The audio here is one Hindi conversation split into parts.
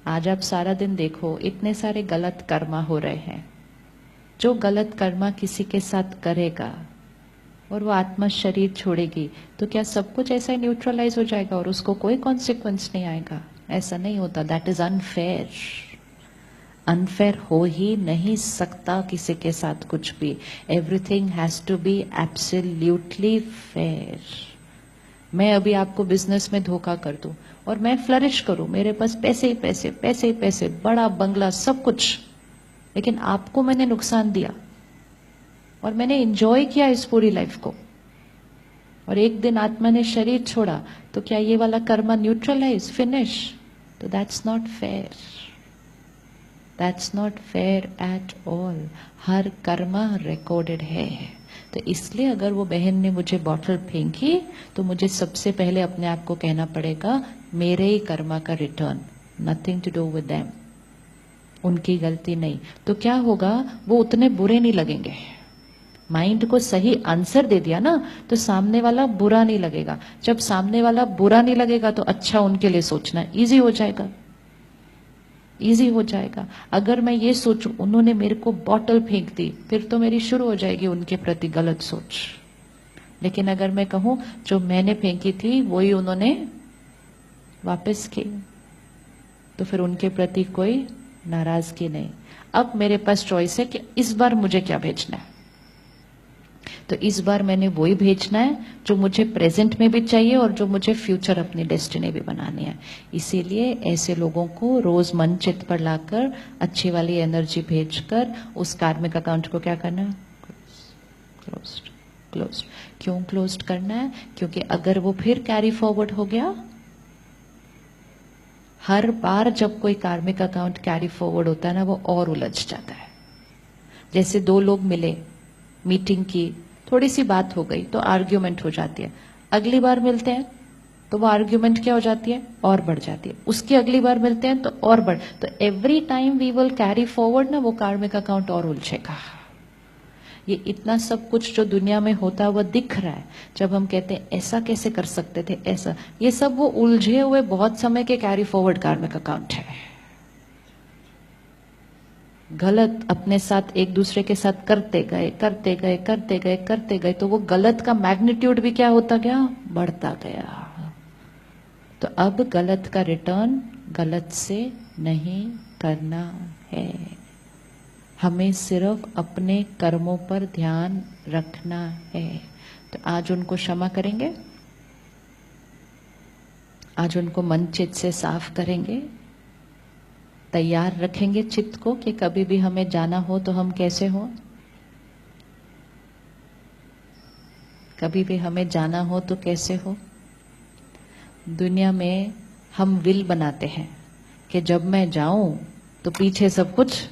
आज आप सारा दिन देखो, इतने सारे गलत कर्मा हो रहे हैं। जो गलत कर्मा किसी के साथ करेगा और वो आत्मा शरीर छोड़ेगी, तो क्या सब कुछ ऐसा ही न्यूट्रलाइज हो जाएगा और उसको कोई कॉन्सिक्वेंस नहीं आएगा? ऐसा नहीं होता। That is unfair. अनफेयर हो ही नहीं सकता किसी के साथ कुछ भी। Everything has to be absolutely fair. मैं अभी आपको बिजनेस में धोखा कर दूं और मैं फ्लरिश करूं, मेरे पास पैसे ही पैसे, पैसे ही पैसे, बड़ा बंगला, सब कुछ, लेकिन आपको मैंने नुकसान दिया और मैंने एंजॉय किया इस पूरी लाइफ को, और एक दिन आत्मा ने शरीर छोड़ा, तो क्या ये वाला कर्मा न्यूट्रलाइज, फिनिश? तो that's not fair. That's not fair at all. Her Karma recorded है। तो इसलिए अगर वो बहन ने मुझे बॉटल फेंकी, तो मुझे सबसे पहले अपने आप को कहना पड़ेगा, मेरे ही कर्मा का return, nothing to do with them, उनकी गलती नहीं। तो क्या होगा, वो उतने बुरे नहीं लगेंगे। माइंड को सही आंसर दे दिया ना, तो सामने वाला बुरा नहीं लगेगा। जब सामने वाला बुरा नहीं लगेगा, तो अच्छा उनके लिए सोचना इजी हो जाएगा, इजी हो जाएगा। अगर मैं ये सोचूं उन्होंने मेरे को बॉटल फेंक दी, फिर तो मेरी शुरू हो जाएगी उनके प्रति गलत सोच। लेकिन अगर मैं कहूं जो मैंने फेंकी थी वही उन्होंने वापस की, तो फिर उनके प्रति कोई नाराजगी नहीं। अब मेरे पास चॉइस है कि इस बार मुझे क्या भेजना है। तो इस बार मैंने वही भेजना है जो मुझे प्रेजेंट में भी चाहिए और जो मुझे फ्यूचर अपनी डेस्टिनी भी बनानी है। इसीलिए ऐसे लोगों को रोज मन चित्त पर लाकर अच्छी वाली एनर्जी भेजकर उस कार्मिक अकाउंट को क्या करना है, क्लोज्ड। क्लोज्ड क्यों क्लोज्ड करना है? क्योंकि अगर वो फिर कैरी फॉरवर्ड हो गया, हर बार जब कोई कार्मिक अकाउंट कैरी फॉरवर्ड होता है ना, वो और उलझ जाता है। जैसे दो लोग मिले, मीटिंग की, थोड़ी सी बात हो गई तो आर्ग्यूमेंट हो जाती है। अगली बार मिलते हैं तो वो आर्ग्यूमेंट क्या हो जाती है, और बढ़ जाती है। उसकी अगली बार मिलते हैं तो और बढ़, तो every time we will carry forward ना, वो कार्मिक अकाउंट और उलझेगा। ये इतना सब कुछ जो दुनिया में होता है वो दिख रहा है। जब हम कहते हैं ऐसा कैसे कर सकते थे, ऐसा, ये सब वो उलझे हुए बहुत समय के कैरी फॉरवर्ड कार्मिक अकाउंट है। गलत अपने साथ एक दूसरे के साथ करते गए, करते गए, करते गए, करते गए, तो वो गलत का मैग्नीट्यूड भी क्या होता गया, बढ़ता गया। तो अब गलत का रिटर्न गलत से नहीं करना है। हमें सिर्फ अपने कर्मों पर ध्यान रखना है। तो आज उनको क्षमा करेंगे, आज उनको मन चित्त से साफ करेंगे, तैयार रखेंगे चित्त को कि कभी भी हमें जाना हो तो हम कैसे हो, कभी भी हमें जाना हो तो कैसे हो। दुनिया में हम विल बनाते हैं कि जब मैं जाऊं तो पीछे सब कुछ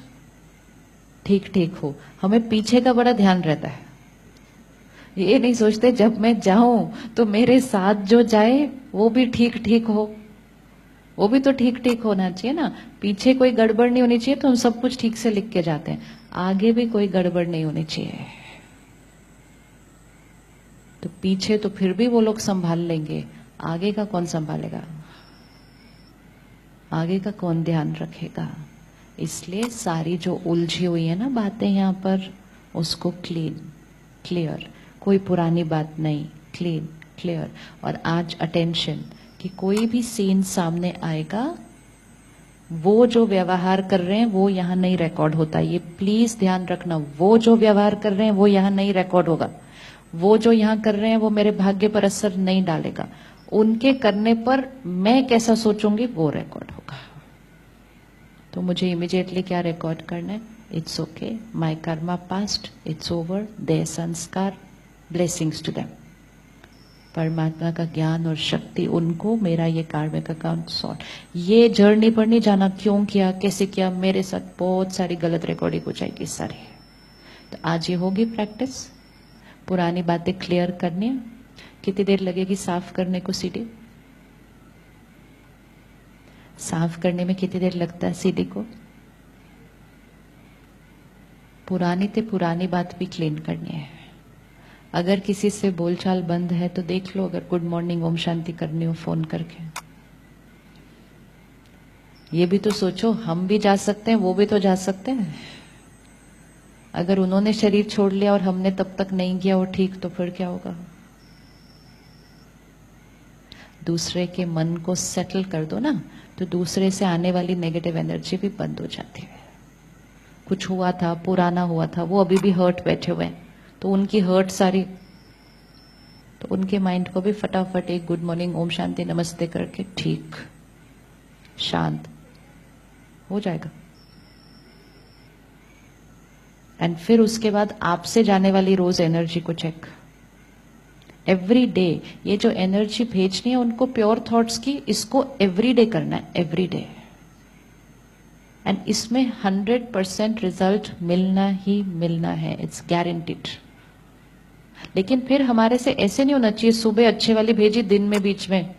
ठीक ठीक हो। हमें पीछे का बड़ा ध्यान रहता है। ये नहीं सोचते जब मैं जाऊं तो मेरे साथ जो जाए वो भी ठीक ठीक हो, वो भी तो ठीक ठीक होना चाहिए ना। पीछे कोई गड़बड़ नहीं होनी चाहिए, तो हम सब कुछ ठीक से लिख के जाते हैं। आगे भी कोई गड़बड़ नहीं होनी चाहिए, तो पीछे तो फिर भी वो लोग संभाल लेंगे, आगे का कौन संभालेगा, आगे का कौन ध्यान रखेगा। इसलिए सारी जो उलझी हुई है ना बातें यहाँ पर, उसको क्लीन, क्लियर, कोई पुरानी बात नहीं, क्लीन, क्लियर। और आज अटेंशन कि कोई भी सीन सामने आएगा, वो जो व्यवहार कर रहे हैं वो यहाँ नहीं रिकॉर्ड होता। ये प्लीज ध्यान रखना, वो जो व्यवहार कर रहे हैं वो यहाँ नहीं रिकॉर्ड होगा। वो जो यहाँ कर रहे हैं वो मेरे भाग्य पर असर नहीं डालेगा। उनके करने पर मैं कैसा सोचूंगी वो रिकॉर्ड होगा। तो मुझे इमीडिएटली क्या रिकॉर्ड करना है, it's okay, my karma past, it's over, there संस्कार, ब्लेसिंग्स टू देम। परमात्मा का ज्ञान और शक्ति उनको, मेरा ये कार्मिक अकाउंट सॉर्ट। ये जर्नी पर नहीं जाना, क्यों किया, कैसे किया, मेरे साथ बहुत सारी गलत रिकॉर्डिंग हो जाएगी सारी। तो आज ये होगी प्रैक्टिस, पुरानी बातें क्लियर करनी है। कितनी देर लगेगी साफ करने को सीढ़ी? साफ करने में कितनी देर लगता है सीढ़ी को? पुरानी ते पुरानी बात भी क्लीन करनी है। अगर किसी से बोलचाल बंद है तो देख लो, अगर गुड मॉर्निंग ओम शांति करनी हो फोन करके। ये भी तो सोचो, हम भी जा सकते हैं, वो भी तो जा सकते हैं। अगर उन्होंने शरीर छोड़ लिया और हमने तब तक नहीं किया वो ठीक, तो फिर क्या होगा? दूसरे के मन को सेटल कर दो ना, तो दूसरे से आने वाली नेगेटिव एनर्जी भी बंद हो जाती है। कुछ हुआ था, पुराना हुआ था, वो अभी भी हर्ट बैठे हुए हैं, तो उनकी हर्ट सारी, तो उनके माइंड को भी फटाफट एक गुड मॉर्निंग, ओम शांति, नमस्ते करके ठीक, शांत हो जाएगा। एंड फिर उसके बाद आपसे जाने वाली रोज एनर्जी को चेक, एवरी डे ये जो एनर्जी भेजनी है उनको प्योर थॉट्स की, इसको एवरी डे करना है, एवरी डे। एंड इसमें 100% रिजल्ट मिलना ही मिलना है, इट्स गारंटीड। लेकिन फिर हमारे से ऐसे नहीं होना चाहिए, सुबह अच्छी वाली भेजी, दिन में बीच में,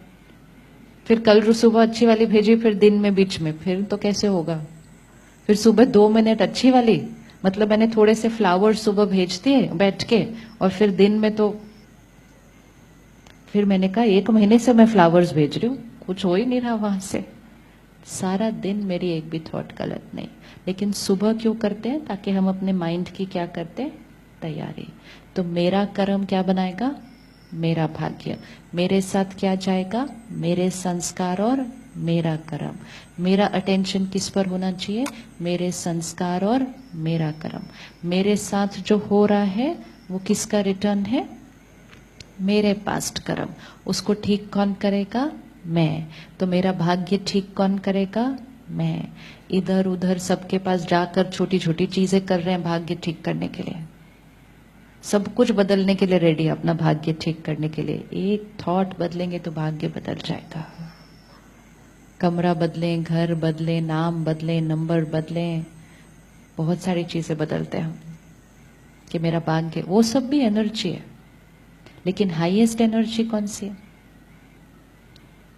फिर कल सुबह अच्छी वाली भेजी, फिर दिन में बीच में, फिर तो कैसे होगा? फिर सुबह 2 मिनट अच्छी वाली, मतलब मैंने थोड़े से फ्लावर्स सुबह भेज दिए बैठ के, और फिर दिन में तो फिर मैंने कहा 1 महीने से मैं फ्लावर्स भेज रही हूँ, कुछ हो ही नहीं रहा वहां से, सारा दिन मेरी एक भी थॉट गलत नहीं। लेकिन सुबह क्यों करते हैं? ताकि हम अपने माइंड की क्या करते हैं? तैयारी। तो मेरा कर्म क्या बनाएगा? मेरा भाग्य। मेरे साथ क्या जाएगा? मेरे संस्कार और मेरा कर्म। मेरा अटेंशन किस पर होना चाहिए? मेरे संस्कार और मेरा कर्म। मेरे साथ जो हो रहा है वो किसका रिटर्न है? मेरे पास्ट कर्म। उसको ठीक कौन करेगा? मैं। तो मेरा भाग्य ठीक कौन करेगा? मैं। इधर उधर सबके पास जाकर छोटी छोटी चीजें कर रहे हैं भाग्य ठीक करने के लिए, सब कुछ बदलने के लिए रेडी, अपना भाग्य ठीक करने के लिए। एक थॉट बदलेंगे तो भाग्य बदल जाएगा। कमरा बदलें, घर बदलें, नाम बदलें, नंबर बदलें, बहुत सारी चीजें बदलते हैं हम कि मेरा भाग्य, वो सब भी एनर्जी है। लेकिन हाईएस्ट एनर्जी कौन सी है?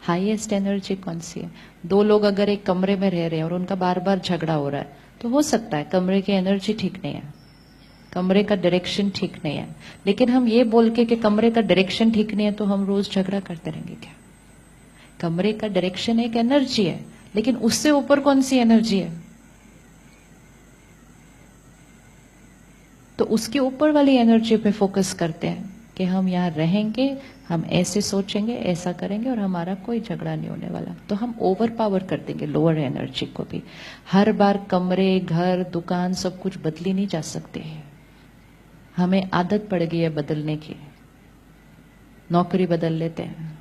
हाईएस्ट एनर्जी कौन सी है? 2 लोग अगर एक कमरे में रह रहे हैं और उनका बार बार झगड़ा हो रहा है, तो हो सकता है कमरे की एनर्जी ठीक नहीं है, कमरे का डायरेक्शन ठीक नहीं है। लेकिन हम ये बोल के कि कमरे का डायरेक्शन ठीक नहीं है तो हम रोज झगड़ा करते रहेंगे क्या? कमरे का डायरेक्शन एक एनर्जी है, लेकिन उससे ऊपर कौन सी एनर्जी है? तो उसके ऊपर वाली एनर्जी पे फोकस करते हैं कि हम यहाँ रहेंगे, हम ऐसे सोचेंगे, ऐसा करेंगे और हमारा कोई झगड़ा नहीं होने वाला। तो हम ओवर पावर कर देंगे लोअर एनर्जी को भी। हर बार कमरे, घर, दुकान सब कुछ बदली नहीं जा सकते हैं। हमें आदत पड़ गई है बदलने की, नौकरी बदल लेते हैं,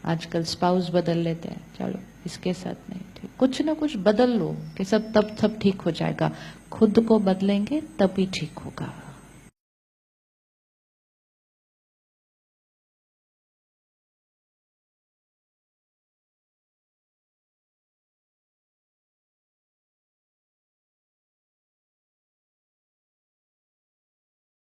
आजकल स्पाउस बदल लेते हैं, चलो इसके साथ नहीं ठीक, कुछ ना कुछ बदल लो कि सब तब ठीक हो जाएगा। खुद को बदलेंगे तभी ठीक होगा।